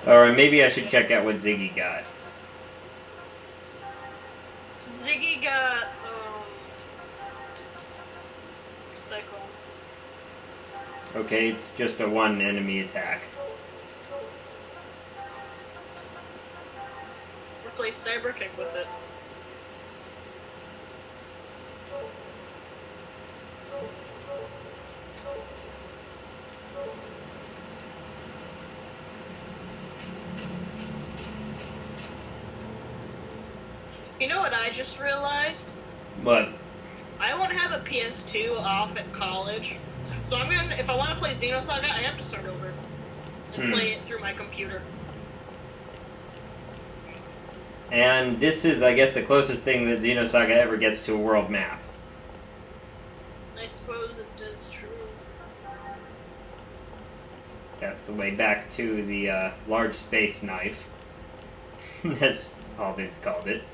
Or maybe I should check out what Ziggy got. Ziggy got, Cycle. Okay, it's just a one enemy attack. Replace Cyber Kick with it. You know what I just realized? What? I won't have a PS2 off at college, so I'm gonna, if I want to play Xenosaga, I have to start over and play it through my computer. And this is, I guess, the closest thing that Xenosaga ever gets to a world map. I suppose it is true. That's the way back to the large space knife. That's all they've called it.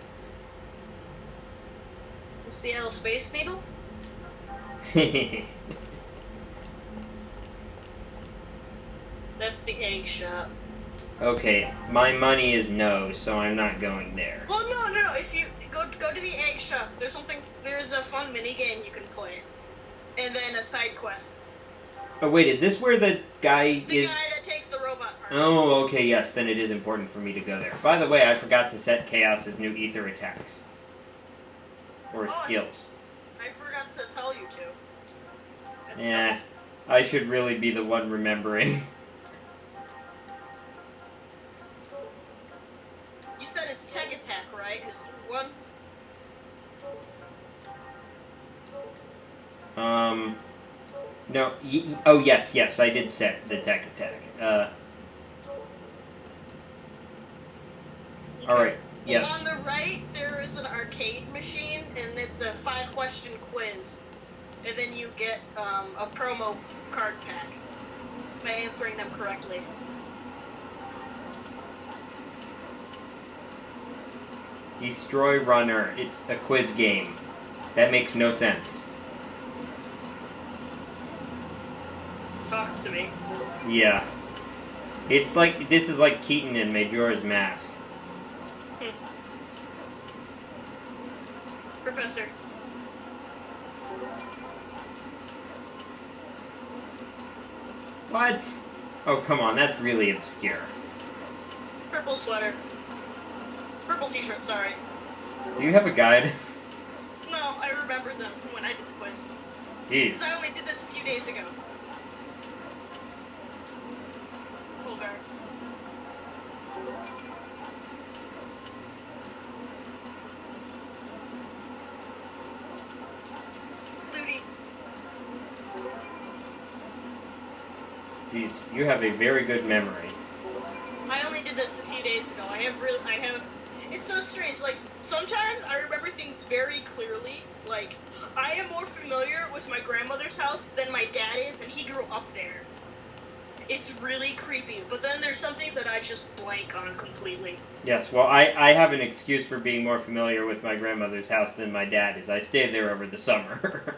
The Seattle Space Needle? That's the egg shop. Okay, my money is no, so I'm not going there. Well, no. If you go to the egg shop, there's a fun mini game you can play, and then a side quest. Oh wait, is this where the guy is? The guy that takes the robot parts. Oh, okay, yes. Then it is important for me to go there. By the way, I forgot to set Chaos's new ether attacks or skills. I forgot to tell you to. That's Yeah, I should really be the one remembering. You said his tech attack, right? His one? No. Oh, yes, I did set the tech attack. Alright, yes. On the right, there is an arcade machine, and it's a 5-question quiz. And then you get a promo card pack by answering them correctly. Destroy Runner. It's a quiz game. That makes no sense. Talk to me. Yeah. It's like, this is like Keaton in Majora's Mask. Professor. What? Oh, come on, that's really obscure. Purple sweater. Purple t-shirt, sorry. Do you have a guide? No, I remember them from when I did the quiz. Jeez. Because I only did this a few days ago. Holgar. Ludi. Jeez, you have a very good memory. I only did this a few days ago. It's so strange, like, sometimes I remember things very clearly, like, I am more familiar with my grandmother's house than my dad is, and he grew up there. It's really creepy, but then there's some things that I just blank on completely. Yes, well, I have an excuse for being more familiar with my grandmother's house than my dad is. I stayed there over the summer.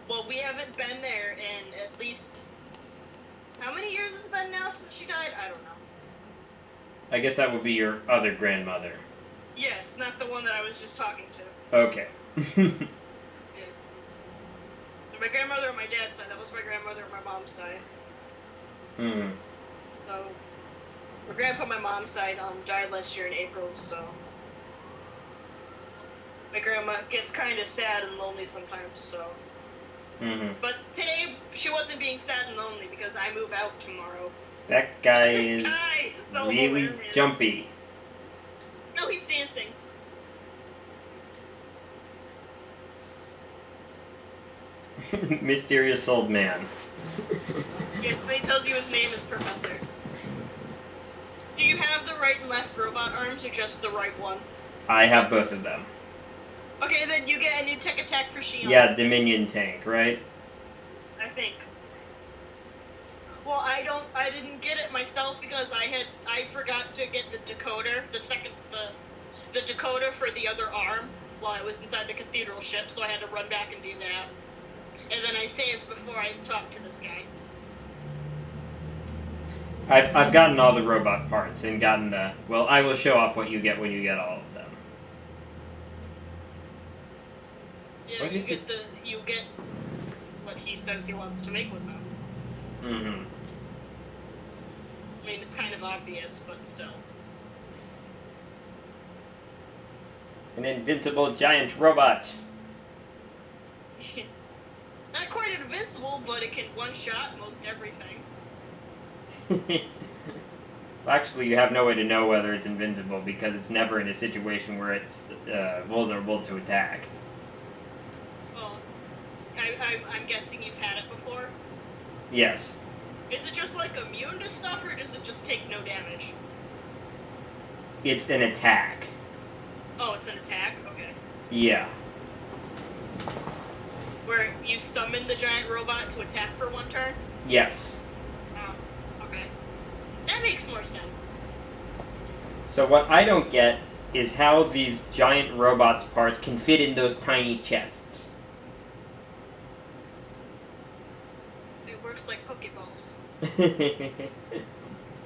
Well, we haven't been there in at least... How many years has it been now since she died? I don't know. I guess that would be your other grandmother. Yes, not the one that I was just talking to. Okay. Yeah. My grandmother on my dad's side, that was my grandmother on my mom's side. Hmm. So, my grandpa on my mom's side died last year in April, so... My grandma gets kind of sad and lonely sometimes, so... Mm-hmm. But today, she wasn't being sad and lonely because I move out tomorrow. That guy This is guy is so really hilarious. jumpy. No, he's dancing. Mysterious old man. Yes, then he tells you his name is Professor. Do you have the right and left robot arms, or just the right one? I have both of them. Okay, then you get a new tech attack for Shion. Yeah, Dominion tank, right? I think. Well, I didn't get it myself because I forgot to get the decoder, the decoder for the other arm while I was inside the cathedral ship, so I had to run back and do that. And then I saved before I talked to this guy. I've gotten all the robot parts and gotten the... Well, I will show off what you get when you get all of them. Yeah, you get what he says he wants to make with them. Mm-hmm. I mean, it's kind of obvious, but still. An invincible giant robot. Not quite invincible, but it can one-shot most everything. Well, actually, you have no way to know whether it's invincible because it's never in a situation where it's vulnerable to attack. Well, I'm guessing you've had it before? Yes. Is it just, like, immune to stuff, or does it just take no damage? It's an attack. Oh, it's an attack? Okay. Yeah. Where you summon the giant robot to attack for one turn? Yes. Oh, okay. That makes more sense. So what I don't get is how these giant robots' parts can fit in those tiny chests. It works like Pokeballs.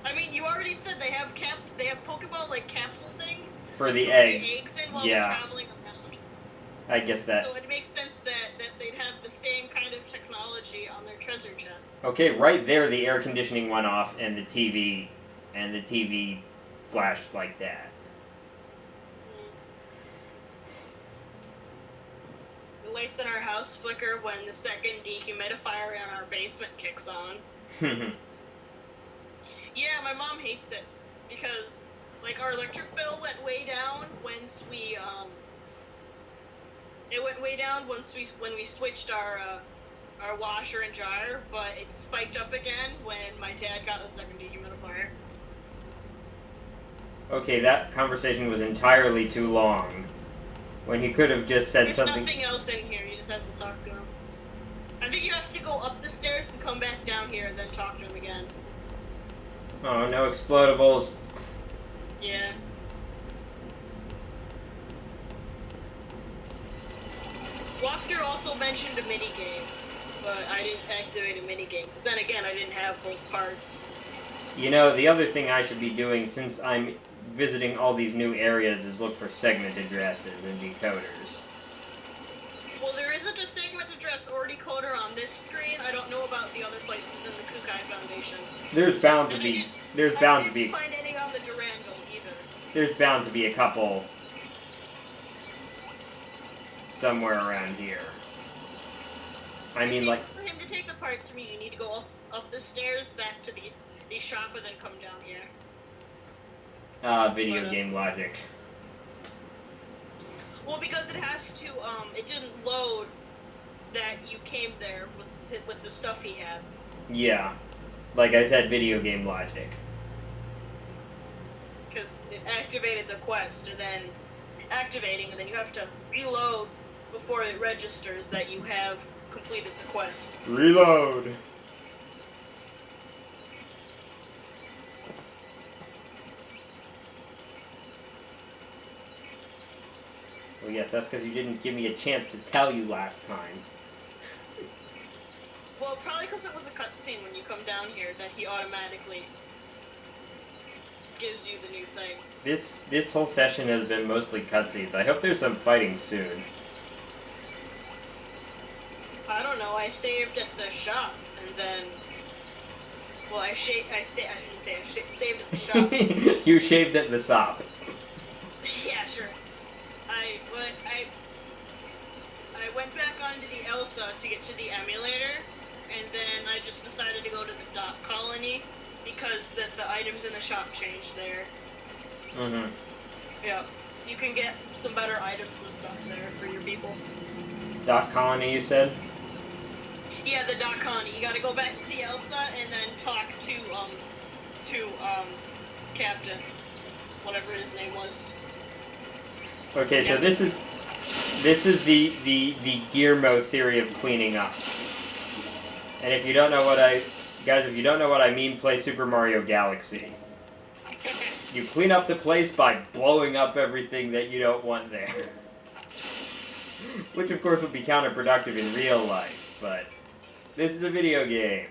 I mean, you already said they have Pokeball like capsule things For to the store eggs. the eggs in while Yeah. they're traveling around. I guess that. So it makes sense that they'd have the same kind of technology on their treasure chests. Okay, right there the air conditioning went off and the TV flashed like that. The lights in our house flicker when the second dehumidifier in our basement kicks on. Yeah, my mom hates it because, like, our electric bill went way down once we when we switched our washer and dryer, but it spiked up again when my dad got the second dehumidifier. Okay, that conversation was entirely too long. When he could have just said There's something. nothing else in here. You just have to talk to him. I think you have to go up the stairs and come back down here and then talk to him again. Oh, no explodables. Yeah. Walkthrough also mentioned a minigame, but I didn't activate a minigame. But then again, I didn't have both parts. You know, the other thing I should be doing since I'm visiting all these new areas is look for segment addresses and decoders. Well, there isn't a segment address or decoder on this screen. I don't know about the other places in the Kukai Foundation. There's bound to be. There's bound to be. I didn't find any on the Durandal either. There's bound to be a couple somewhere around here. I mean, think like. for him to take the parts from you, you need to go up the stairs back to the shop and then come down here. Video game logic. Well, because it has to, it didn't load that you came there with the stuff he had. Yeah. Like I said, video game logic. Because it activated the quest, and then you have to reload before it registers that you have completed the quest. Reload! Oh yes, that's because you didn't give me a chance to tell you last time. Well, probably because it was a cutscene when you come down here that he automatically gives you the new thing. This whole session has been mostly cutscenes. I hope there's some fighting soon. I don't know. I saved at the shop, and then, well, I saved at the shop. You shaved at the shop. Yeah, sure. I went back onto the Elsa to get to the emulator, and then I just decided to go to the Dot Colony because the items in the shop changed there. Mm-hmm. Yeah, you can get some better items and stuff there for your people. Dot Colony, you said? Yeah, the Dot Colony. You gotta go back to the Elsa and then talk to Captain, whatever his name was. Okay, so this is the Gearmo theory of cleaning up. And if you don't know what I mean, play Super Mario Galaxy. You clean up the place by blowing up everything that you don't want there. Which of course would be counterproductive in real life, but this is a video game.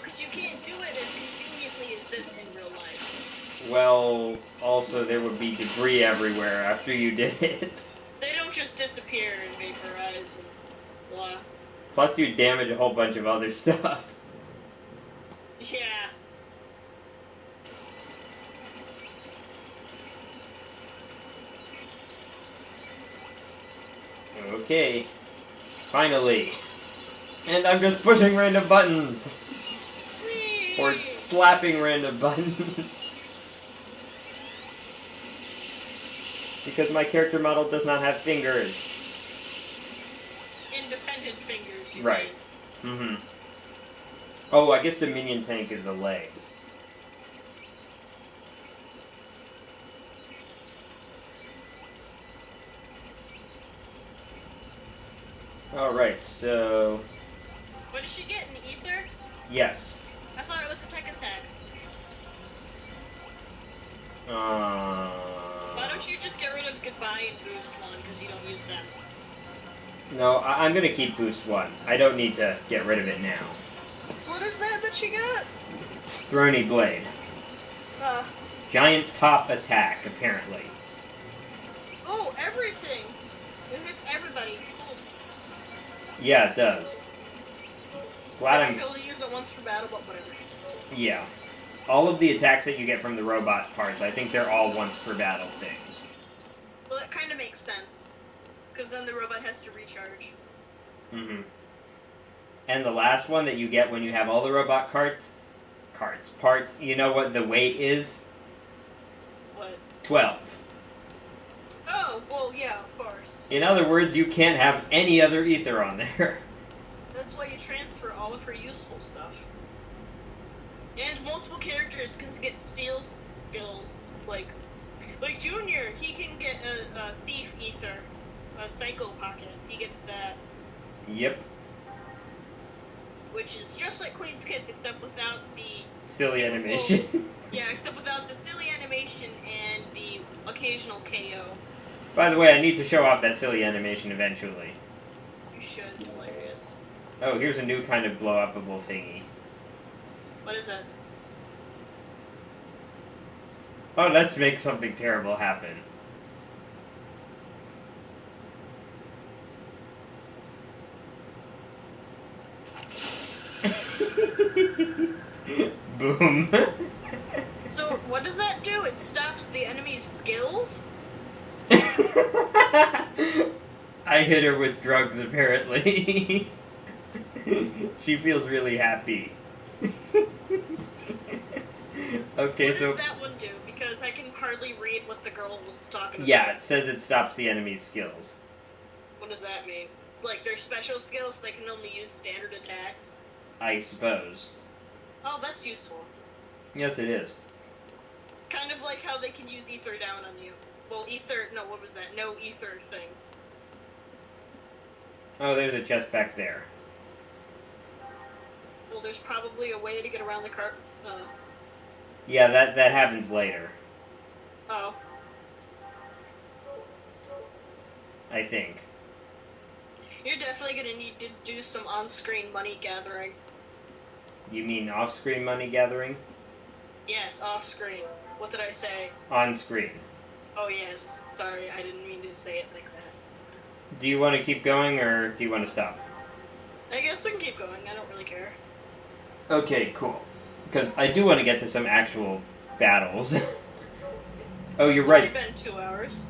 because you can't do it as conveniently as this in real life. Well, also there would be debris everywhere after you did it. They don't just disappear and vaporize and blah. Plus you damage a whole bunch of other stuff. Yeah. Okay. Finally. And I'm just pushing random buttons. Whee! Or slapping random buttons. Because my character model does not have fingers. Independent fingers, you Right. mean. Mm-hmm. Oh, I guess the minion tank is the legs. Alright, so... What did she get, an ether? Yes. I thought it was a tech attack. Why don't you just get rid of goodbye and boost one, because you don't use them? No, I'm gonna keep boost 1. I don't need to get rid of it now. So what is that she got? Throny Blade. Giant top attack, apparently. Oh, everything! It hits everybody. Cool. Yeah, it does. Glad I I'm... can only use it once per battle, but whatever. Yeah. All of the attacks that you get from the robot parts, I think they're all once per battle things. Well, that kind of makes sense. Because then the robot has to recharge. Mm-hmm. And the last one that you get when you have all the robot parts, you know what the weight is? What? 12. Oh, well, yeah, of course. In other words, you can't have any other ether on there. That's why you transfer all of her useful stuff. And multiple characters can get steal skills. Like Junior, he can get a thief ether, a psycho pocket. He gets that. Yep. Which is just like Queen's Kiss, except without the Silly stupid animation. little- yeah, except without the silly animation and the occasional KO. By the way, I need to show off that silly animation eventually. You should. It's hilarious. Oh, here's a new kind of blow-upable thingy. What is it? Oh, let's make something terrible happen. Boom. So, what does that do? It stops the enemy's skills? I hit her with drugs, apparently. She feels really happy. Okay, What so... does that one do? Because I can hardly read what the girl was talking about. Yeah, it says it stops the enemy's skills. What does that mean? Like, their special skills, they can only use standard attacks? I suppose. Oh, that's useful. Yes, it is. Kind of like how they can use ether down on you. Well, ether... No, what was that? No ether thing. Oh, there's a chest back there. Well, there's probably a way to get around the cart... Yeah, that happens later. Oh. I think. You're definitely gonna need to do some on-screen money gathering. You mean off-screen money gathering? Yes, off-screen. What did I say? On-screen. Oh, yes. Sorry, I didn't mean to say it like that. Do you want to keep going, or do you want to stop? I guess we can keep going. I don't really care. Okay, cool. Because I do want to get to some actual battles. Oh, you're It's right. only been 2 hours.